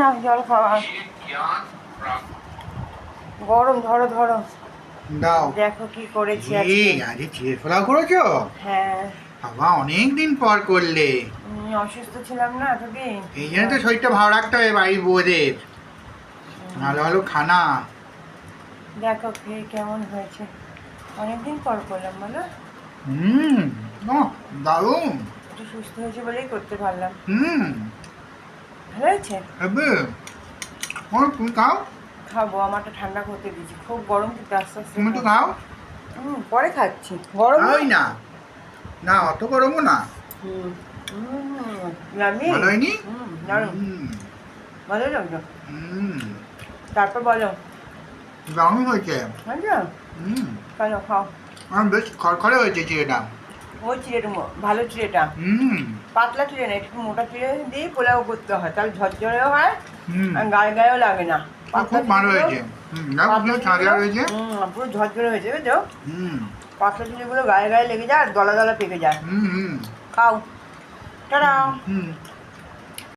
না জল খাওয়া গরম, ধরো ধরো দাও। দেখো কি করেছি আজকে চিড়ের পোলাও করেছো? হ্যাঁ, বাবা অনেক দিন পর করলে। অসুস্থ ছিলাম না এতদিন। এই জন্য তো শরীরটা ভালো রাখতে হবে বাড়ির বউদের। ভালো ভালো খানা। দেখো খেয়ে কেমন হয়েছে, অনেকদিন পর করলাম বলো। হুম, দারুণ। একটু সুস্থ হয়েছে বলেই করতে পারলাম। হুম, ভালো হয়েছে। হবে। তুমি খাও। খাবো, আমারটা ঠান্ডা করতে দিয়েছি, খুব গরম কিন্তু আস্তে আস্তে তুমি তো খাবো। খাও। পরে খাচ্ছি, গরম ওই না, না অত গরমও না। হুম আমি ভালো হয়নি? দারুণ হুম, ভালো লাগলো। হুম, তারপর বলো, দারুণ হয়েছে। বুঝলো, হুম, চলো খাও। বেশ খড়খড়ে হয়েছে চিড়েটা। ওই চিড়েটা ভালো চিড়েটা, হুম, পাতলা চিড়ে না, একটু মোটা চিড়ে দিয়ে পোলাও করতে হয়, তাহলে ঝরঝরেও হয় হুম, আর গায়ে গায়েও লাগে না। খুব ভালো হয়েছে। ছাড়া হয়েছে। পুরো ঝরঝরে হয়েছে বুঝছো। হুম, পাতলা চিড়েগুলো গায়ে গায়ে লেগে যায় আর দলা দলা পেকে যায়। হুম, হুম, খাও, টাটা। হুম।